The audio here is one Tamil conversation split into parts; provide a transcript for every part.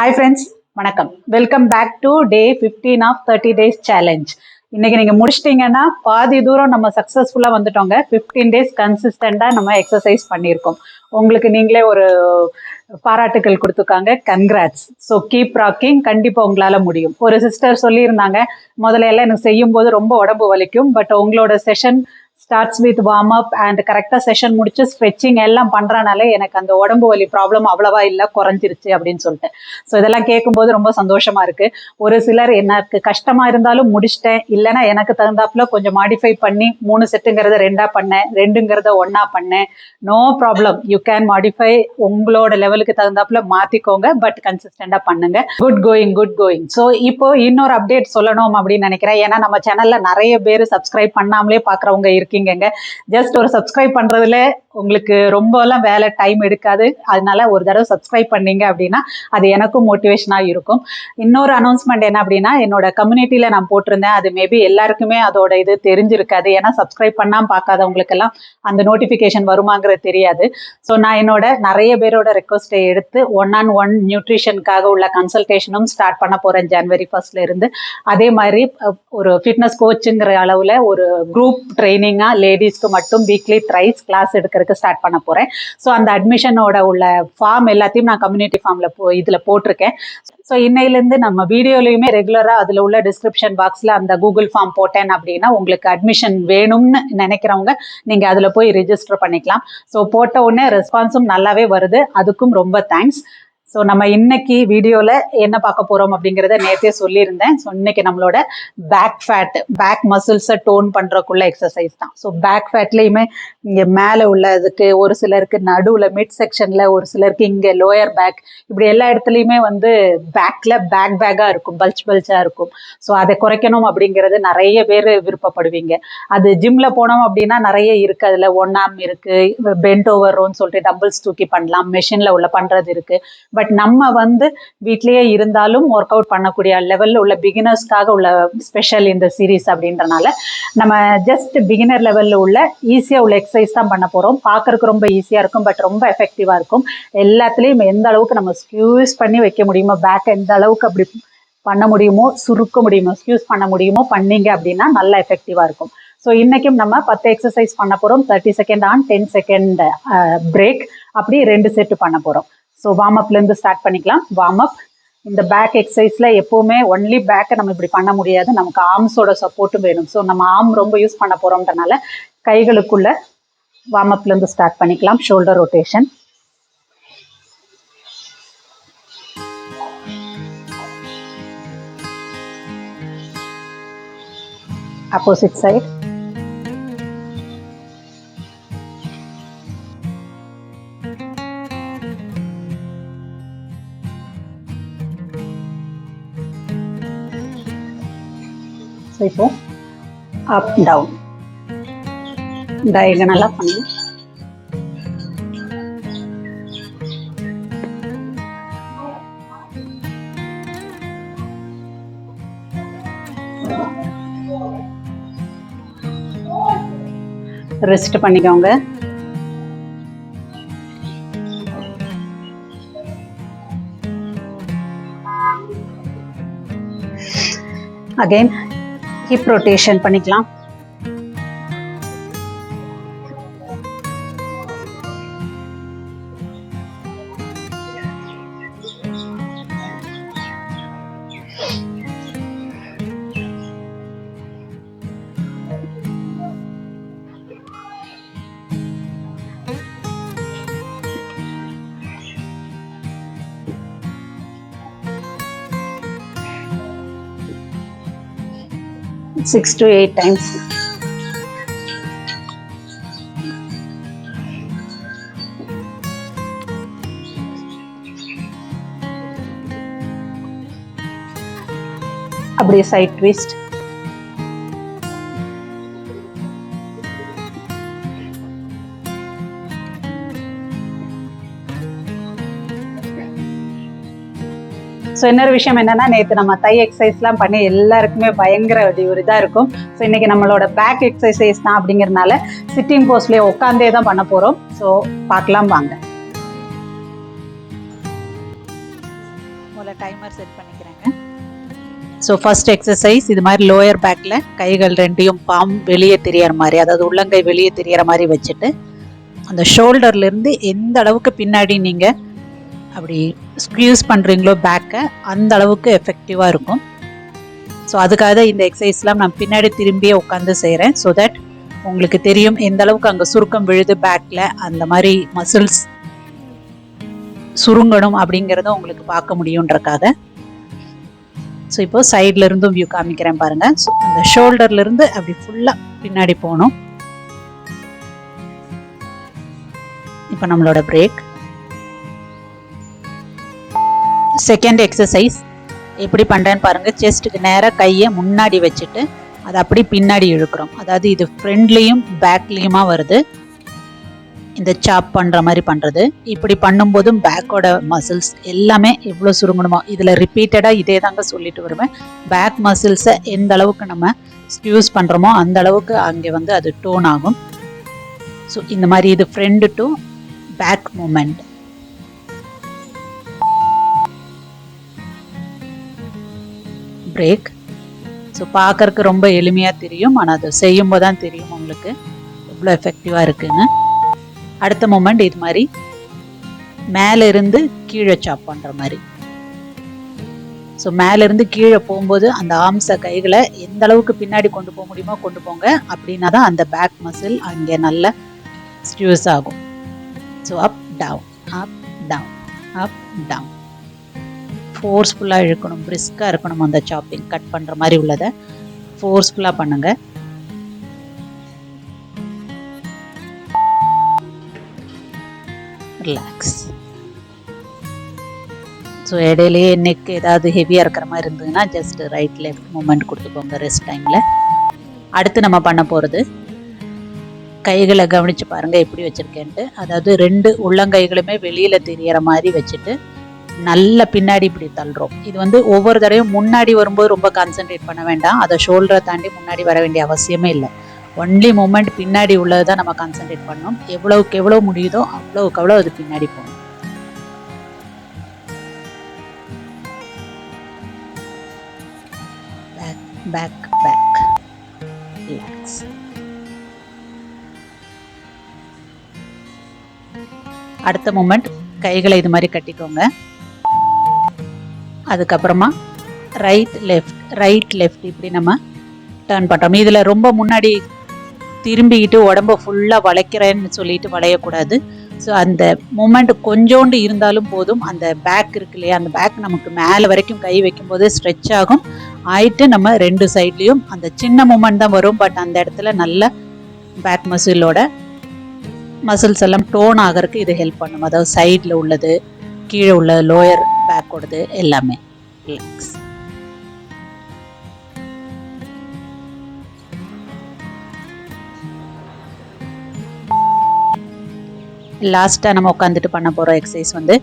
Hi friends, வணக்கம். Welcome back to day 15 of 30 days challenge. இன்னைக்கு நீங்க முடிச்சிட்டீங்கன்னா பாதி தூரம் நம்ம சக்சஸ்ஃபுல்லா வந்துட்டோங்க. 15 days கன்சிஸ்டண்டா நம்ம எக்ஸசைஸ் பண்ணியிருக்கோம். உங்களுக்கு நீங்களே ஒரு பாராட்டுக்கள் கொடுத்துருக்காங்க. கன்கிராட்ஸ். So keep rocking. கண்டிப்பா உங்களால முடியும். ஒரு சிஸ்டர் சொல்லியிருந்தாங்க, முதல்ல எல்லாம் எனக்கு செய்யும் போது ரொம்ப உடம்பு வலிக்கும், பட் உங்களோட session starts with warm up and கரெக்டாக செஷன் முடிச்சு ஸ்ட்ரெச்சிங் எல்லாம் பண்ணுறனாலே எனக்கு அந்த உடம்பு வலி ப்ராப்ளம் அவ்வளவா இல்லை, குறைஞ்சிருச்சு அப்படின்னு சொல்லிட்டு. ஸோ இதெல்லாம் கேட்கும்போது ரொம்ப சந்தோஷமா இருக்கு. ஒரு சிலர் எனக்கு கஷ்டமா இருந்தாலும் முடிச்சிட்டேன், இல்லைன்னா எனக்கு தகுந்தாப்புல கொஞ்சம் மாடிஃபை பண்ணி 3 செட்டுங்கிறத 2ஆ பண்ணேன், 2ங்கிறத 1ஆ பண்ணேன். No problem, you can modify. உங்களோட லெவலுக்கு தகுந்தாப்புல மாத்திக்கோங்க, பட் கன்சிஸ்டண்டா பண்ணுங்க. Good going, good going. So இப்போ இன்னொரு அப்டேட் சொல்லணும் அப்படின்னு நினைக்கிறேன். ஏன்னா நம்ம சேனல்ல நிறைய பேர் சப்ஸ்கிரைப் பண்ணாமலே பார்க்குறவங்க இருக்கீங்க. ஜஸ்ட் ஒரு சப்ஸ்கிரைப் பண்றதுல உங்களுக்கு ரொம்பலாம் வேலை டைம் எடுக்காது. அதனால ஒரு தடவை சப்ஸ்கிரைப் பண்ணீங்க அப்படின்னா அது எனக்கும் மோட்டிவேஷனாக இருக்கும். இன்னொரு அனௌன்ஸ்மெண்ட் என்ன அப்படின்னா, என்னோட கம்யூனிட்டியில நான் போட்டிருந்தேன், அது மேபி எல்லாருக்குமே அதோட இது தெரிஞ்சிருக்காது. ஏன்னா சப்ஸ்கிரைப் பண்ணாமல் பார்க்காதவங்களுக்கெல்லாம் அந்த நோட்டிஃபிகேஷன் வருமாங்கிறது தெரியாது. ஸோ நான் என்னோட நிறைய பேரோட ரெக்வஸ்ட்டை எடுத்து 1-on-1 நியூட்ரிஷனுக்காக உள்ள கன்சல்டேஷனும் ஸ்டார்ட் பண்ண போகிறேன் ஜனவரி 1 இருந்து. அதே மாதிரி ஒரு ஃபிட்னஸ் கோச்சுங்கிற அளவில் ஒரு குரூப் ட்ரைனிங்காக லேடிஸ்க்கு மட்டும் வீக்லி த்ரைஸ் கிளாஸ் எடுக்கிறதுக்கு ஸ்டார்ட் பண்ண போகிறேன். ஸோ அந்த அட்மிஷனோட உள்ள ஃபார்ம் எல்லாத்தையும் நான் கம்யூனிட்டி ஃபார்மில் இதில் போட்டிருக்கேன். ஸோ இன்னையிலேருந்து நம்ம வீடியோலையுமே ரெகுலராக அதில் உள்ள டிஸ்கிரிப்ஷன் பாக்ஸில் அந்த கூகுள் ஃபார்ம் போட்டேன் அப்படின்னா உங்களுக்கு அட்மிஷன் வேணும்னு நினைக்கிறவங்க நீங்கள் அதில் போய் ரிஜிஸ்டர் பண்ணிக்கலாம். ஸோ போட்ட உடனே ரெஸ்பான்ஸும் நல்லாவே வருது, அதுக்கும் ரொம்ப தேங்க்ஸ். ஸோ நம்ம இன்னைக்கு வீடியோவில் என்ன பார்க்க போகிறோம் அப்படிங்கிறத நேற்றே சொல்லியிருந்தேன். ஸோ இன்னைக்கு நம்மளோட பேக் ஃபேட், பேக் மசில்ஸை டோன் பண்ணுறக்குள்ள எக்ஸசைஸ் தான். ஸோ பேக் ஃபேட்லேயுமே இங்கே மேலே உள்ளதுக்கு, ஒரு சிலருக்கு நடுவில் மிட் செக்ஷனில், ஒரு சிலருக்கு இங்கே லோயர் பேக், இப்படி எல்லா இடத்துலையுமே பேக்கில் பேக்காக இருக்கும், பல்ச்சாக இருக்கும். ஸோ அதை குறைக்கணும் அப்படிங்கிறது நிறைய பேர் விருப்பப்படுவீங்க. அது ஜிம்மில் போனோம் அப்படின்னா நிறைய இருக்குது. அதில் 1 arm இருக்குது, பென்ட் ஓவர் ரோன்னு சொல்லிட்டு டம்பிள்ஸ் தூக்கி பண்ணலாம், மெஷினில் உள்ள பண்ணுறது இருக்குது. பட் நம்ம வீட்லேயே இருந்தாலும் ஒர்க் அவுட் பண்ணக்கூடிய லெவலில் உள்ள பிகினர்ஸ்க்காக உள்ள ஸ்பெஷல் இந்த சீரீஸ் அப்படின்றனால நம்ம ஜஸ்ட் பிகினர் லெவலில் உள்ள ஈஸியாக உள்ள எக்ஸசைஸ் தான் பண்ண போகிறோம். பார்க்கறதுக்கு ரொம்ப ஈஸியாக இருக்கும், பட் ரொம்ப எஃபெக்டிவாக இருக்கும். எல்லாத்துலேயும் எந்த அளவுக்கு நம்ம ஸ்க்யூஸ் பண்ணி வைக்க முடியுமோ, பேக் எந்த அளவுக்கு அப்படி பண்ண முடியுமோ, சுருக்க முடியுமோ, ஸ்க்யூஸ் பண்ண முடியுமோ பண்ணீங்க அப்படின்னா நல்லா எஃபெக்டிவாக இருக்கும். ஸோ இன்றைக்கும் நம்ம 10 எக்ஸசைஸ் பண்ண போகிறோம். 30 செகண்ட் ஆன், 10 செகண்ட் பிரேக், அப்படி 2 செட்டு பண்ண போகிறோம். ஸோ வார்ம் அப்லேருந்து ஸ்டார்ட் பண்ணிக்கலாம். Warm up. இந்த பேக் எக்ஸசைஸில் எப்போவுமே ஒன்லி பேக்கை நம்ம இப்படி பண்ண முடியாது, நமக்கு ஆர்ம்ஸோட சப்போர்ட்டும் வேணும். ஸோ நம்ம ஆர்ம் ரொம்ப யூஸ் பண்ண போகிறோம்ன்றனால கைகளுக்குள்ள வார்ம் அப்லேருந்து ஸ்டார்ட் பண்ணிக்கலாம். ஷோல்டர் ரொட்டேஷன், ஆப்போசிட் சைடு, இப்போ அப் டவுன் டயகனலா பண்ணி ரெஸ்ட் பண்ணிக்கோங்க. அகைன் ஹிப் ரொட்டேஷன் பண்ணிக்கலாம். Six to 8 times. அப்படியே சைட் ட்விஸ்ட். ஸோ இன்னொரு விஷயம் என்னன்னா, நேற்று நம்ம தை எக்ஸசைஸ்லாம் பண்ணி எல்லாருக்குமே பயங்கர ஒரு இதாக இருக்கும். ஸோ இன்னைக்கு நம்மளோட பேக் எக்ஸசைஸ் தான் அப்படிங்கிறதுனால சிட்டிங் போஸ்ட்லேயே உட்காந்தே தான் பண்ண போகிறோம். ஸோ பார்க்கலாம் வாங்க. டைமர் செட் பண்ணிக்கிறேங்க. ஸோ ஃபர்ஸ்ட் எக்ஸசைஸ் இது மாதிரி லோயர் பேக்கில் கைகள் ரெண்டையும் பாம் வெளியே தெரியற மாதிரி, அதாவது உள்ளங்கை வெளியே தெரியற மாதிரி வச்சுட்டு அந்த ஷோல்டர்லேருந்து எந்த அளவுக்கு பின்னாடி நீங்கள் அப்படி ஸ்க்யூஸ் பண்ணுறீங்களோ பேக்கை, அந்த அளவுக்கு எஃபெக்டிவாக இருக்கும். ஸோ அதுக்காக இந்த எக்ஸசைஸ்லாம் நான் பின்னாடி திரும்பியே உட்காந்து செய்கிறேன். ஸோ தட் உங்களுக்கு தெரியும் எந்த அளவுக்கு அங்கே சுருக்கம் விழுது பேக்கில், அந்த மாதிரி மசில்ஸ் சுருங்கணும் அப்படிங்கிறத உங்களுக்கு பார்க்க முடியுன்றக்காக. ஸோ இப்போ சைட்ல இருந்தும் வியூ காமிக்கிறேன் பாருங்க. ஸோ அந்த ஷோல்டர்ல இருந்து அப்படி ஃபுல்லா பின்னாடி போகணும். இப்போ நம்மளோட பிரேக். செகண்ட் எக்ஸசைஸ் எப்படி பண்றேன்னு பாருங்க. செஸ்ட்டுக்கு நேராக கையை முன்னாடி வச்சுட்டு அதை அப்படி பின்னாடி இழுக்கிறோம். அதாவது இது ஃப்ரண்ட்லேயும் பேக்லேயுமா வருது. இந்த சாப் பண்ணுற மாதிரி பண்ணுறது. இப்படி பண்ணும்போதும் பேக்கோட மசில்ஸ் எல்லாமே எவ்வளோ சுருங்கணுமோ, இதில் ரிப்பீட்டடாக இதே தாங்க சொல்லிட்டு வருவேன். பேக் மசில்ஸை எந்த அளவுக்கு நம்ம ஸ்க்யூஸ் பண்ணுறோமோ அந்த அளவுக்கு அங்கே வந்து அது டோன் ஆகும். ஸோ இந்த மாதிரி இது front to back moment. Break. So பார்க்கறதுக்கு ரொம்ப எளிமையாக தெரியும், ஆனால் அதை செய்யும்போது தான் தெரியும் உங்களுக்கு எவ்வளோ எஃபெக்டிவாக இருக்குன்னு. அடுத்த மூமெண்ட் இது மாதிரி மேலே இருந்து கீழே சாப் பண்ணுற மாதிரி. ஸோ மேலேருந்து கீழே போகும்போது அந்த ஆர்ம்ஸை கைகளை எந்த அளவுக்கு பின்னாடி கொண்டு போக முடியுமோ கொண்டு போங்க. அப்படின்னா தான் அந்த பேக் மசில் அங்கே நல்ல ஸ்டியூஸ் ஆகும். So up down up down up down. ஃபோர்ஸ்ஃபுல்லாக இழுக்கணும், பிரிஸ்காக இருக்கணும். அந்த சாப்பிங் கட் பண்ணுற மாதிரி உள்ளதை ஃபோர்ஸ்ஃபுல்லாக பண்ணுங்கள். ரிலாக்ஸ். ஸோ இடையிலேயே நெக் ஏதாவது ஹெவியாக இருக்கிற மாதிரி இருந்ததுன்னா ஜஸ்ட் ரைட் லெஃப்ட் மூமெண்ட் கொடுத்துக்கோங்க ரெஸ்ட் டைமில். அடுத்து நம்ம பண்ண போகிறது, கைகளை கவனித்து பாருங்கள் எப்படி வச்சுருக்கேன்ட்டு. அதாவது 2 உள்ளங்கைகளுமே வெளியில் தெரியற மாதிரி வச்சுட்டு நல்ல பின்னாடி இப்படி தள்ளுறோம். இது வந்து ஒவ்வொரு தடவையும் முன்னாடி வரும்போது ரொம்ப கான்சென்ட்ரேட் பண்ண வேண்டாம். அதை ஷோல்டரை தாண்டி முன்னாடி வர வேண்டிய அவசியமே இல்லை. ஒன்லி மூமெண்ட் பின்னாடி உள்ளது தான் நம்ம கான்சென்ட்ரேட் பண்ணணும். எவ்வளவுக்கு எவ்வளோ முடியுதோ அவ்வளவுக்கு அவ்வளோ அது பின்னாடி போகணும். Back back back. ரிலாக்ஸ். அடுத்த மூமெண்ட் கைகளை இது மாதிரி கட்டிக்கோங்க. அதுக்கப்புறமா ரைட் லெஃப்ட் இப்படி நம்ம டர்ன் பண்ணுறோம். இதில் ரொம்ப முன்னாடி திரும்பிக்கிட்டு உடம்ப ஃபுல்லாக வளைக்கிறேன்னு சொல்லிட்டு வளையக்கூடாது. ஸோ அந்த மூமெண்ட் கொஞ்சோண்டு இருந்தாலும் போதும். அந்த பேக் இருக்கு இல்லையா, அந்த பேக் நமக்கு மேலே வரைக்கும் கை வைக்கும்போது ஸ்ட்ரெச் ஆகும் ஆயிட்டு நம்ம 2 சைட்லேயும் அந்த சின்ன மூமெண்ட் தான் வரும். பட் அந்த இடத்துல நல்ல பேக் மசில்ஸ் எல்லாம் டோன் ஆகிறதுக்கு இது ஹெல்ப் பண்ணும். அதாவது சைடில் உள்ளது, கீழே உள்ள லோயர் பேக்கோடது எல்லாமே. ரிலாக்ஸ். லாஸ்ட்டாக நம்ம உட்காந்துட்டு பண்ண போகிற எக்ஸசைஸ் வந்து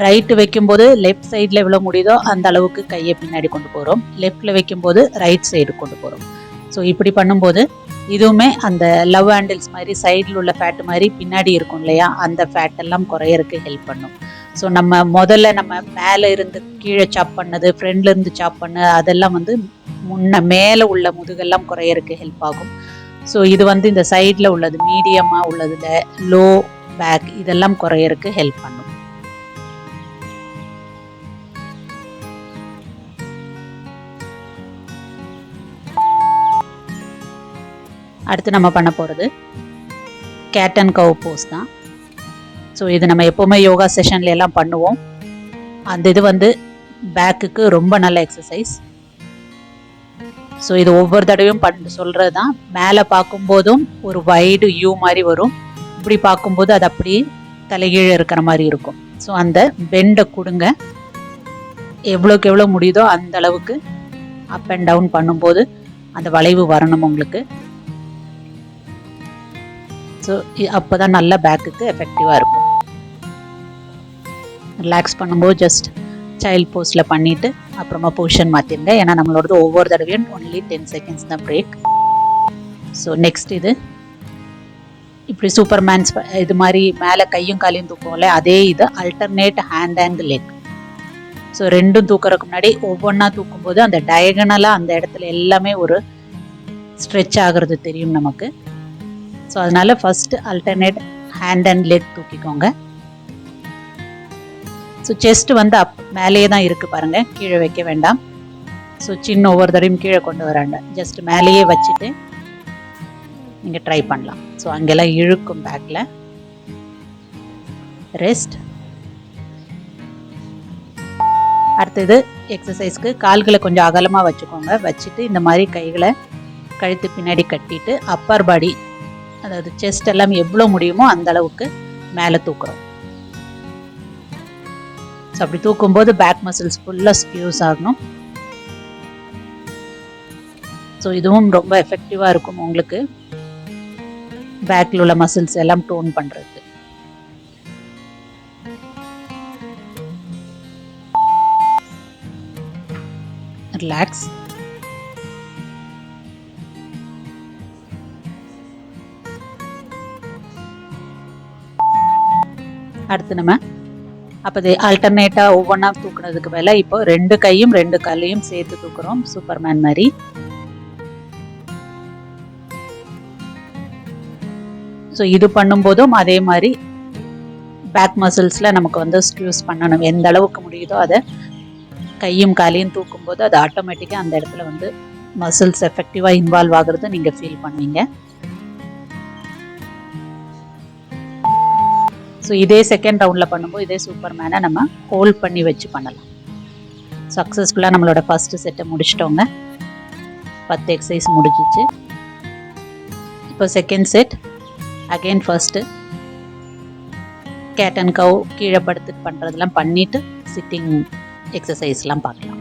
ரைட்டு வைக்கும்போது லெஃப்ட் சைடில் எவ்வளோ முடியுதோ அந்த அளவுக்கு கையை பின்னாடி கொண்டு போகிறோம். லெஃப்டில் வைக்கும்போது ரைட் சைடு கொண்டு போகிறோம். ஸோ இப்படி பண்ணும்போது இதுவுமே அந்த லவ் ஹேண்டில்ஸ் மாதிரி சைடில் உள்ள ஃபேட்டு மாதிரி பின்னாடி இருக்கும் இல்லையா, அந்த ஃபேட் எல்லாம் குறையறதுக்கு ஹெல்ப் பண்ணும். ஸோ நம்ம முதல்ல நம்ம மேலே இருந்து கீழே சாப் பண்ணது, ஃப்ரெண்ட்ல இருந்து சாப் பண்ண அதெல்லாம் வந்து மேலே உள்ள முதுகெல்லாம் குறையறதுக்கு ஹெல்ப் ஆகும். ஸோ இது வந்து இந்த சைடில் உள்ளது, மீடியமாக உள்ளதுல லோ பேக் இதெல்லாம் குறையறதுக்கு ஹெல்ப் பண்ணும். அடுத்து நம்ம பண்ண போகிறது கேட் அண்ட் கவ் போஸ் தான். ஸோ இது நம்ம எப்போவுமே யோகா செஷன்ல எல்லாம் பண்ணுவோம். அந்த இது வந்து பேக்குக்கு ரொம்ப நல்ல எக்ஸசைஸ். ஸோ இது ஒவ்வொரு தடவையும் சொல்கிறது தான். மேலே பார்க்கும்போதும் ஒரு வைடு யூ மாதிரி வரும், இப்படி பார்க்கும்போது அது அப்படியே தலைகீழே இருக்கிற மாதிரி இருக்கும். ஸோ அந்த பெண்டை கொடுங்க, எவ்வளோக்கு எவ்வளோ முடியுதோ அந்த அளவுக்கு அப் அண்ட் டவுன் பண்ணும்போது அந்த வளைவு வரணும் உங்களுக்கு. ஸோ அப்போ தான் நல்ல பேக்குக்கு எஃபெக்டிவாக இருக்கும். ரிலாக்ஸ் பண்ணும்போது ஜஸ்ட் சைல்ட் போஸ்டில் பண்ணிவிட்டு அப்புறமா பொசிஷன் மாற்றிடுங்க. ஏன்னா நம்மளோடது ஒவ்வொரு தடவையும் ஒன்லி 10 செகண்ட்ஸ் தான் பிரேக். ஸோ நெக்ஸ்ட் இது இப்படி சூப்பர்மேன்ஸ் இது மாதிரி மேலே கையும் காலையும் தூக்குவோம்ல, அதே இது alternate hand and leg. So ரெண்டும் தூக்குறதுக்கு முன்னாடி ஒவ்வொன்றா தூக்கும்போது அந்த டயகனலாக அந்த இடத்துல எல்லாமே ஒரு ஸ்ட்ரெச் ஆகிறது தெரியும் நமக்கு. ஸோ அதனால first alternate hand and leg தூக்கிக்கோங்க. ஸோ செஸ்ட் வந்து மேலேயே தான் இருக்குது பாருங்கள், கீழே வைக்க வேண்டாம். ஸோ சின்ன ஒவ்வொரு தடையும் கீழே கொண்டு வராங்க, ஜஸ்ட் மேலேயே வச்சுட்டு நீங்கள் ட்ரை பண்ணலாம். ஸோ அங்கெல்லாம் இழுக்கும் பேக்கில். ரெஸ்ட். அடுத்தது எக்ஸசைஸ்க்கு கால்களை கொஞ்சம் அகலமாக வச்சுக்கோங்க. வச்சுட்டு இந்த மாதிரி கைகளை கழுத்து பின்னாடி கட்டிட்டு அப்பர் பாடி, அதாவது செஸ்ட் எல்லாம் எவ்வளோ முடியுமோ அந்த அளவுக்கு மேலே தூக்குறோம். ஸோ அப்படி தூக்கும்போது பேக் மசில்ஸ் ஃபுல்லாக ஸ்க்யூஸ் ஆகணும். ஸோ இதுவும் ரொம்ப எஃபெக்டிவாக இருக்கும் உங்களுக்கு பேக்கில் உள்ள மசில்ஸ் எல்லாம் டோன் பண்ணுறதுக்கு. ரிலாக்ஸ். அடுத்து நம்ம அப்போ இது ஆல்டர்னேட்டாக ஒவ்வொன்றா தூக்குனதுக்கு மேலே இப்போ 2 கையும் 2 காலையும் சேர்த்து தூக்குறோம், சூப்பர்மேன் மாதிரி. ஸோ இது பண்ணும்போதும் அதே மாதிரி பேக் மசில்ஸில் நமக்கு வந்து ஸ்க்யூஸ் பண்ணணும். எந்த அளவுக்கு முடியுதோ அதை கையும் காலையும் தூக்கும்போது அது ஆட்டோமேட்டிக்காக அந்த இடத்துல வந்து மசில்ஸ் எஃபெக்டிவாக இன்வால்வ் ஆகுறது நீங்கள் ஃபீல் பண்ணுவீங்க. ஸோ இதே செகண்ட் ரவுண்டில் பண்ணும்போது இதே சூப்பர்மேனை நம்ம ஹோல்ட் பண்ணி வச்சு பண்ணலாம். சக்ஸஸ்ஃபுல்லாக நம்மளோட ஃபஸ்ட்டு செட்டை முடிச்சிட்டோங்க. 10 எக்ஸசைஸ் முடிஞ்சிச்சு. இப்போ second set. Again first cat and cow கீழே படுத்துட்டு பண்ணுறதெல்லாம் பண்ணிவிட்டு சிட்டிங் எக்ஸசைஸ்லாம் பார்க்கலாம்.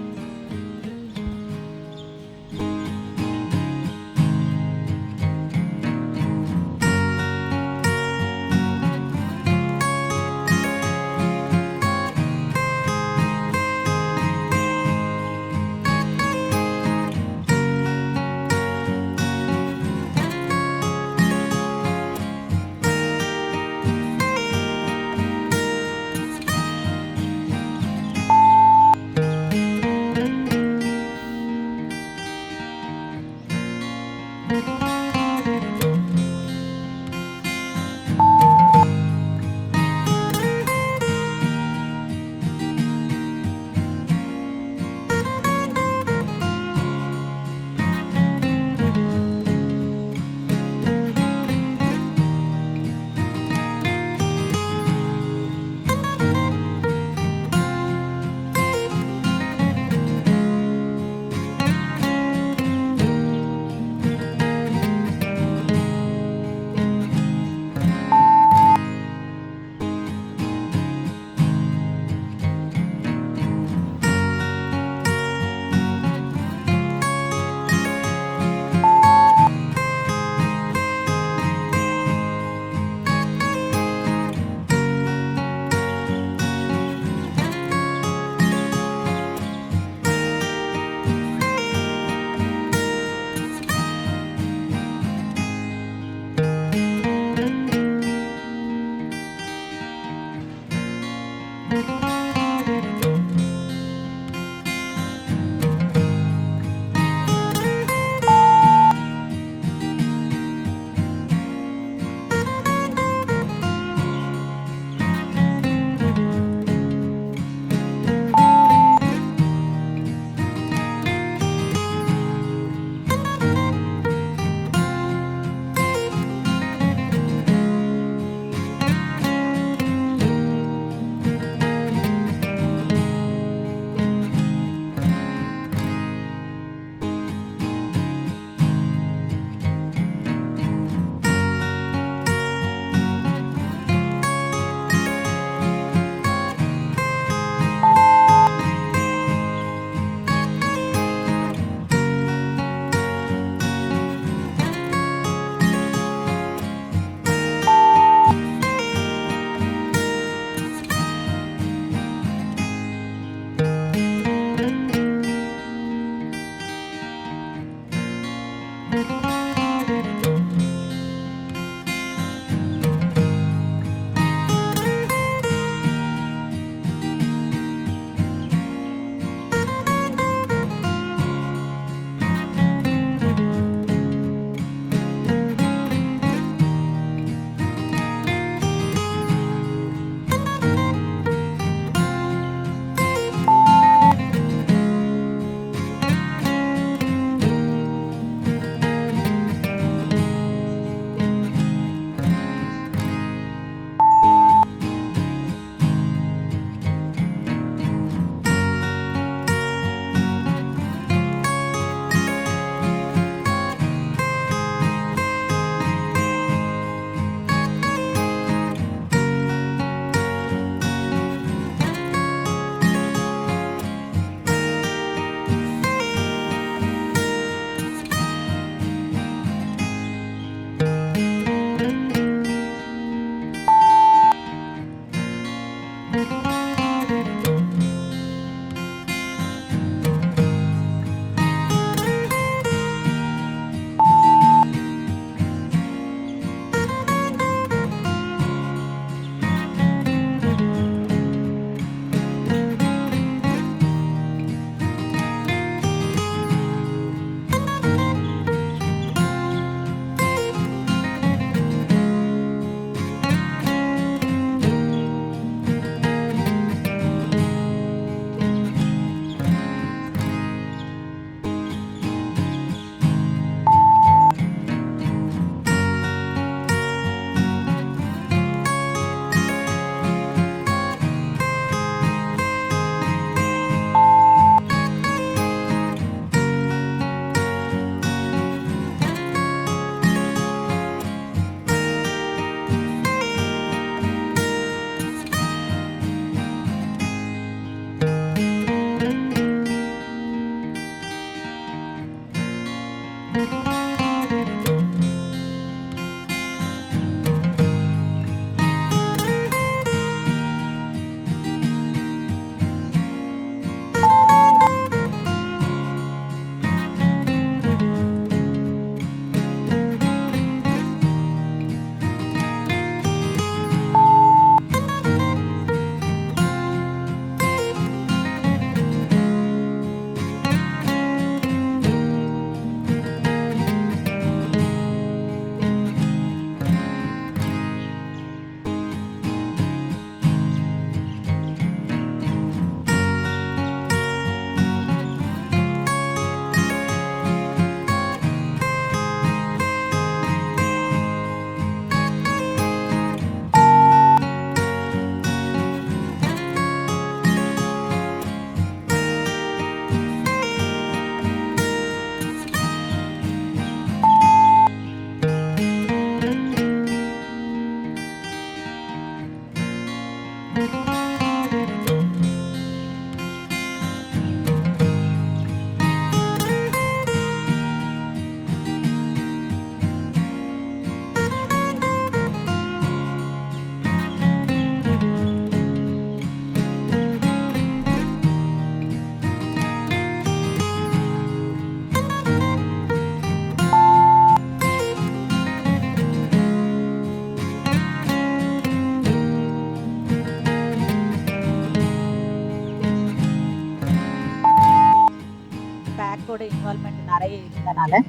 பேக்கோட இன்வால்மெண்ட் நிறைய இருந்தனால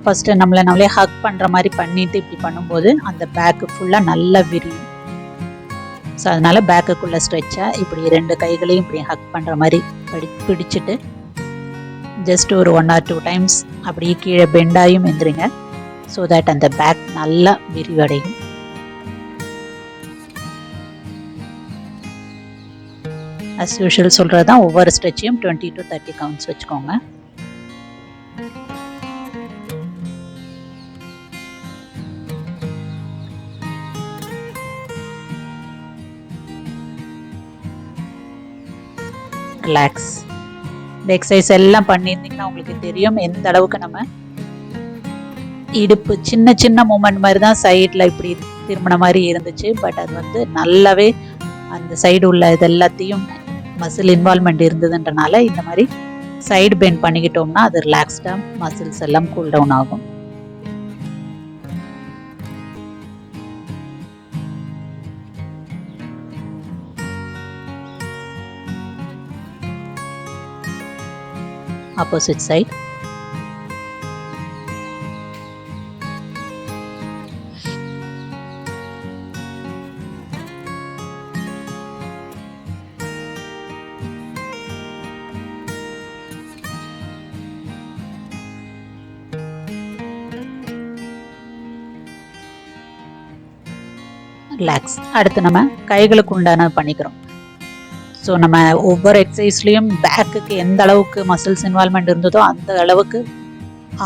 ஃபஸ்ட்டு நம்மளே ஹக் பண்ணுற மாதிரி பண்ணிட்டு இப்படி பண்ணும்போது அந்த பேக்கு ஃபுல்லாக நல்லா விரியும். ஸோ அதனால் பேக்குக்குள்ளே ஸ்ட்ரெச்சாக இப்படி 2 கைகளையும் இப்படி ஹக் பண்ணுற மாதிரி பிடிச்சிட்டு ஜஸ்ட் ஒரு 1 or 2 டைம்ஸ் அப்படியே கீழே பெண்டாயும் எந்திரிங்க. ஸோ தட் அந்த பேக் நல்லா விரிவடையும். அஸ் யூஷுவல் சொல்கிறது தான், ஒவ்வொரு ஸ்ட்ரெச்சையும் 20 to 30 கவுண்ட்ஸ் வச்சுக்கோங்க. ரிலாக்ஸ். இந்த எக்ஸசைஸ் எல்லாம் பண்ணியிருந்தீங்கன்னா உங்களுக்கு தெரியும் எந்த அளவுக்கு நம்ம இடுப்பு சின்ன சின்ன மூமெண்ட் மாதிரி தான் சைடில் இப்படி திரும்பின மாதிரி இருந்துச்சு. பட் அது நல்லாவே அந்த சைடு உள்ள இது எல்லாத்தையும் மசில் இன்வால்மெண்ட் இருந்ததுன்றனால இந்த மாதிரி சைடு பெண்ட் பண்ணிக்கிட்டோம்னா அது ரிலாக்ஸ்டாக மசில்ஸ் எல்லாம் கூல் டவுன் ஆகும். opposite side. ரிலாக்ஸ். அடுத்து நம்ம கைகளுக்கு உண்டான பண்ணிக்கிறோம். ஸோ நம்ம ஒவ்வொரு எக்ஸசைஸ்லேயும் பேக்குக்கு எந்த அளவுக்கு மசில்ஸ் இன்வால்மெண்ட் இருந்ததோ அந்த அளவுக்கு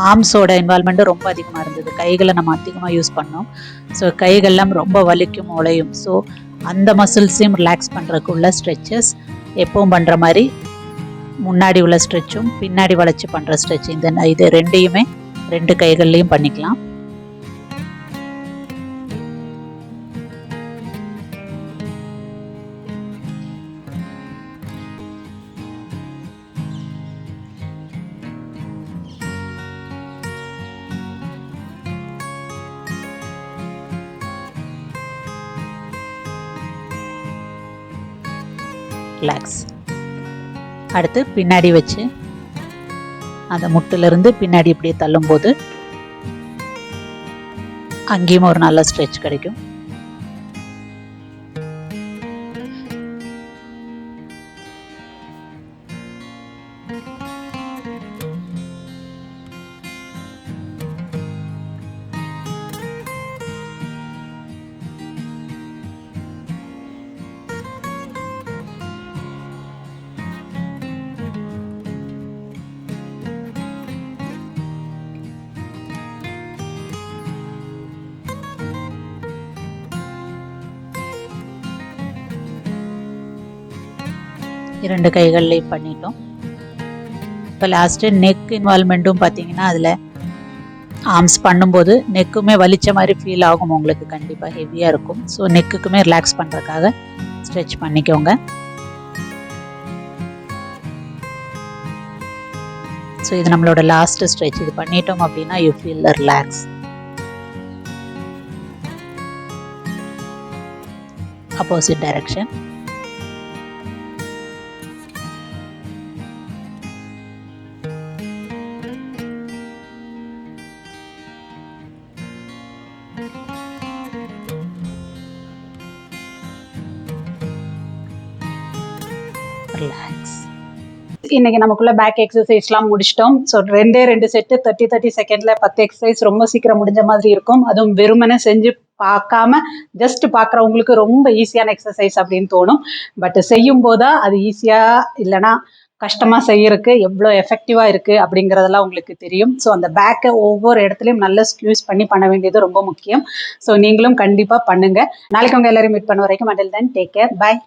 ஆர்ம்ஸோட இன்வால்மெண்ட்டும் ரொம்ப அதிகமாக இருந்தது. கைகளை நம்ம அதிகமாக யூஸ் பண்ணோம். ஸோ கைகள்லாம் ரொம்ப வலிக்கும், உழையும். ஸோ அந்த மசில்ஸையும் ரிலாக்ஸ் பண்ணுறதுக்கு உள்ள ஸ்ட்ரெச்சஸ் எப்பவும் பண்ணுற மாதிரி முன்னாடி உள்ள ஸ்ட்ரெச்சும் பின்னாடி வளைச்சி பண்ணுற ஸ்ட்ரெச் இது ரெண்டையுமே 2 கைகள்லையும் பண்ணிக்கலாம். ரிலாக்ஸ். அடுத்து பின்னாடி வச்சு அந்த முட்டிலிருந்து பின்னாடி இப்படியே தள்ளும்போது அங்கேயும் ஒரு நல்ல ஸ்ட்ரெச் கிடைக்கும். இரண்டு கைகள்லையும் பண்ணிட்டோம். இப்போ லாஸ்ட்டு நெக் இன்வால்மெண்ட்டும் பார்த்தீங்கன்னா அதில் ஆர்ம்ஸ் பண்ணும்போது நெக்குமே வலிச்ச மாதிரி ஃபீல் ஆகும் உங்களுக்கு, கண்டிப்பாக ஹெவியாக இருக்கும். ஸோ நெக்குக்குமே ரிலாக்ஸ் பண்ணுறதுக்காக ஸ்ட்ரெச் பண்ணிக்கோங்க. ஸோ இது நம்மளோட லாஸ்ட் ஸ்ட்ரெச். இது பண்ணிட்டோம் அப்படின்னா you feel the relax. Opposite direction. Relax. இன்னைக்கு நமக்குள்ள பேக் எக்ஸசைஸ்லாம் முடிச்சிட்டோம். ஸோ 2 செட்டு 30 செகண்ட்ல 10 எக்ஸசைஸ் ரொம்ப சீக்கிரம் முடிஞ்ச மாதிரி இருக்கும். அதுவும் வெறுமனே செஞ்சு பார்க்காம ஜஸ்ட் பார்க்குறவங்களுக்கு ரொம்ப ஈஸியான எக்ஸசைஸ் அப்படின்னு தோணும். பட் செய்யும் போதா அது ஈஸியா இல்லைன்னா கஷ்டமாக செய்யறதுக்கு எவ்வளோ எஃபெக்டிவாக இருக்குது அப்படிங்கிறதெல்லாம் உங்களுக்கு தெரியும். ஸோ அந்த பேக்கை ஒவ்வொரு இடத்துலையும் நல்லா ஸ்க்யூஸ் பண்ண வேண்டியது ரொம்ப முக்கியம். ஸோ நீங்களும் கண்டிப்பாக பண்ணுங்கள். நாளைக்கு உங்கள் எல்லாரையும் மீட் பண்ண வரைக்கும். until then, take care. Bye.